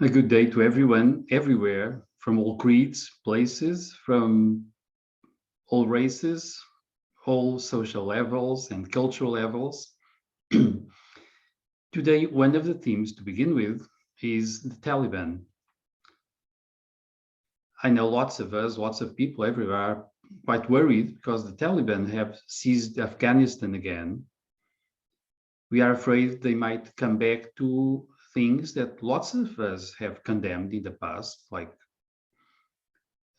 A good day to everyone, everywhere, from all creeds, places, from all races, all social levels and cultural levels. Today, one of the themes to begin with is the Taliban. I know lots of us, lots of people everywhere are quite worried because the Taliban have seized Afghanistan again. We are afraid they might come back to things that lots of us have condemned in the past, like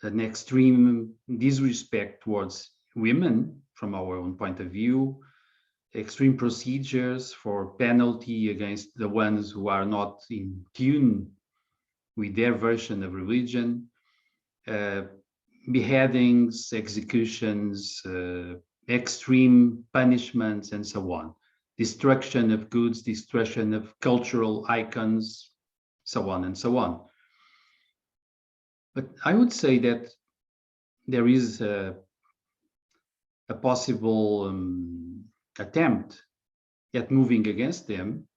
an extreme disrespect towards women from our own point of view, extreme procedures for penalty against the ones who are not in tune with their version of religion, uh, beheadings, executions, extreme punishments, and so on. Destruction of goods, destruction of cultural icons, so on and so on. But I would say that there is a possible attempt at moving against them,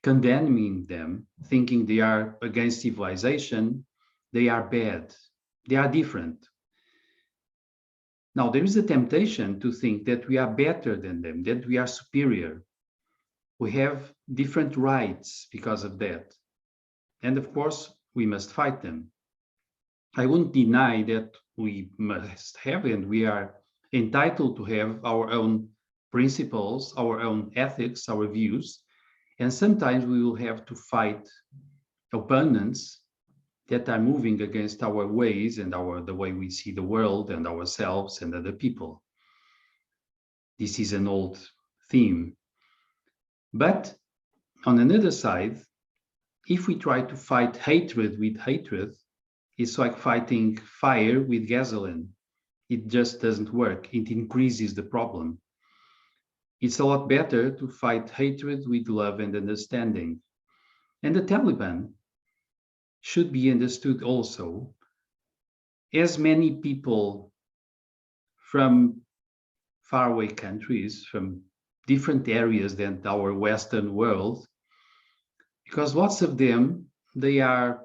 condemning them, thinking they are against civilization, they are bad, they are different. Now, there is a temptation to think that we are better than them, that we are superior. We have different rights because of that. And of course, we must fight them. I wouldn't deny that we must have, and we are entitled to have our own principles, our own ethics, our views. And sometimes we will have to fight opponents that are moving against our ways and the way we see the world and ourselves and other people. This is an old theme. But on another side, if we try to fight hatred with hatred, it's like fighting fire with gasoline. It just doesn't work. It increases the problem. It's a lot better to fight hatred with love and understanding. And the Taliban should be understood also as many people from faraway countries, from different areas than our Western world, because lots of them, they are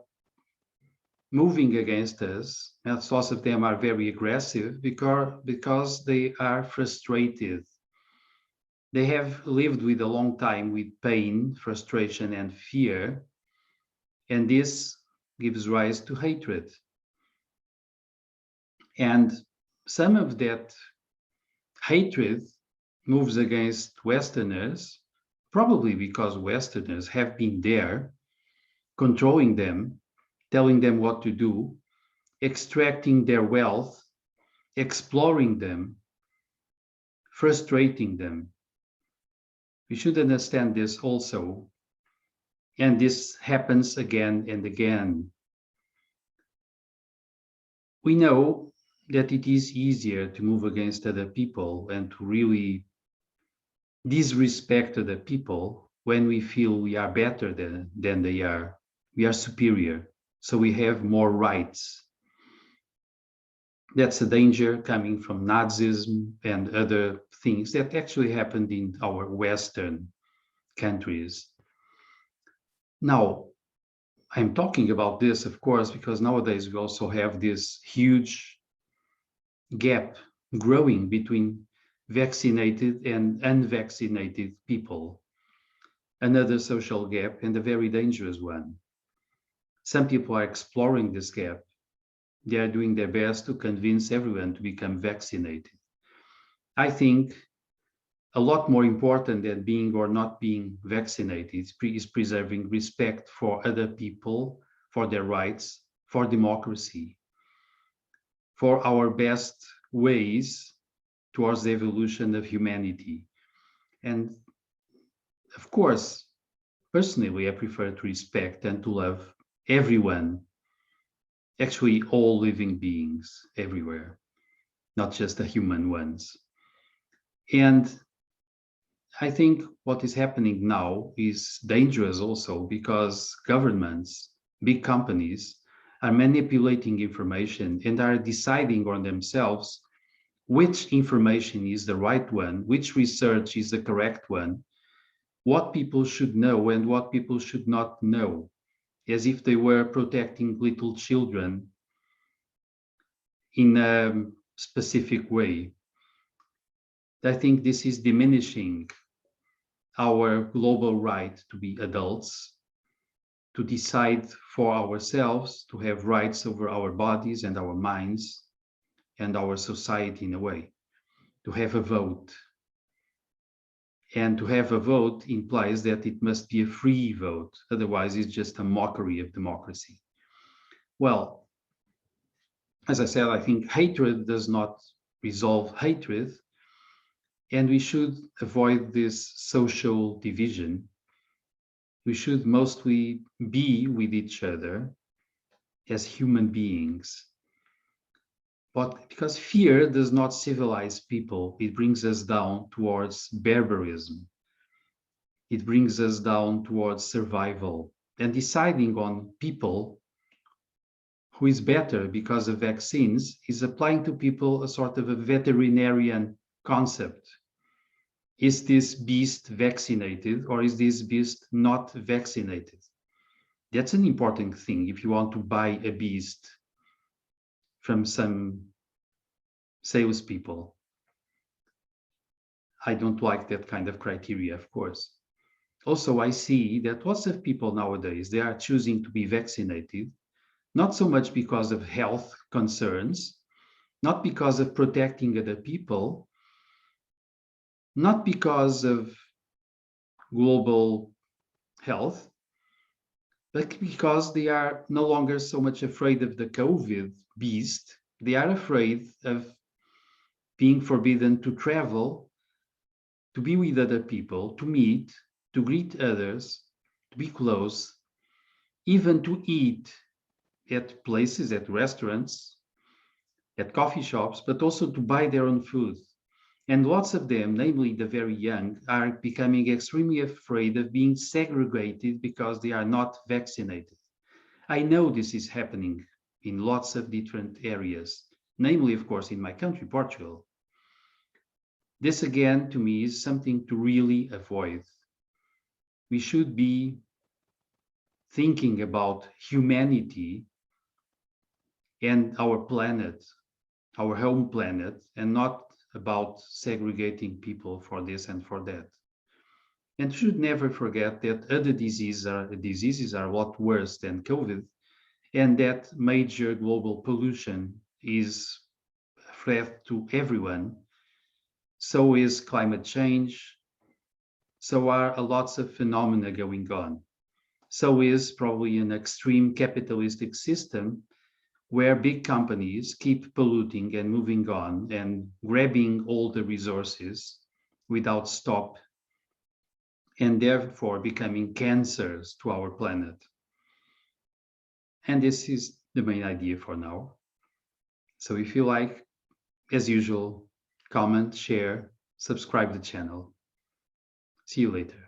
moving against us, and lots of them are very aggressive because they are frustrated. They have lived with a long time with pain, frustration, and fear, and this gives rise to hatred. And some of that hatred moves against Westerners, probably because Westerners have been there, controlling them, telling them what to do, extracting their wealth, exploring them, frustrating them. We should understand this also. And this happens again and again. We know that it is easier to move against other people and to really disrespect other people when we feel we are better than they are. We are superior, so we have more rights. That's a danger coming from Nazism and other things that actually happened in our Western countries. Now, I'm talking about this, of course, because nowadays we also have this huge gap growing between vaccinated and unvaccinated people. Another social gap, and a very dangerous one. Some people are exploring this gap. They are doing their best to convince everyone to become vaccinated. I think a lot more important than being or not being vaccinated is preserving respect for other people, for their rights, for democracy, for our best ways towards the evolution of humanity. And of course, personally, I prefer to respect and to love everyone, actually all living beings everywhere, not just the human ones. And I think what is happening now is dangerous also because governments, big companies, are manipulating information and are deciding on themselves which information is the right one, which research is the correct one, what people should know and what people should not know. as if they were protecting little children in a specific way. I think this is diminishing our global right to be adults, to decide for ourselves, to have rights over our bodies and our minds and our society in a way, to have a vote. And to have a vote implies that it must be a free vote. Otherwise, it's just a mockery of democracy. Well, as I said, I think hatred does not resolve hatred, and we should avoid this social division. We should mostly be with each other as human beings. But because fear does not civilize people, it brings us down towards barbarism. It brings us down towards survival and deciding on people who is better because of vaccines is applying to people a sort of a veterinarian concept. Is this beast vaccinated or is this beast not vaccinated? That's an important thing if you want to buy a beast from some salespeople. I don't like that kind of criteria, of course. Also, I see that lots of people nowadays, they are choosing to be vaccinated, not so much because of health concerns, not because of protecting other people, not because of global health, but because they are no longer so much afraid of the COVID beast. They are afraid of being forbidden to travel, to be with other people, to meet, to greet others, to be close, even to eat at places, at restaurants, at coffee shops, but also to buy their own food. And lots of them, namely the very young, are becoming extremely afraid of being segregated because they are not vaccinated. I know this is happening in lots of different areas, namely, of course, in my country, Portugal. This, again, to me, is something to really avoid. We should be thinking about humanity and our planet, our home planet, and not about segregating people for this and for that. And should never forget that other diseases are a lot worse than COVID, and that major global pollution is a threat to everyone. So is climate change. So are lots of phenomena going on. So is probably an extreme capitalistic system where big companies keep polluting and moving on and grabbing all the resources without stop, and therefore becoming cancers to our planet. And this is the main idea for now. So if you like, as usual, comment, share, subscribe the channel. See you later.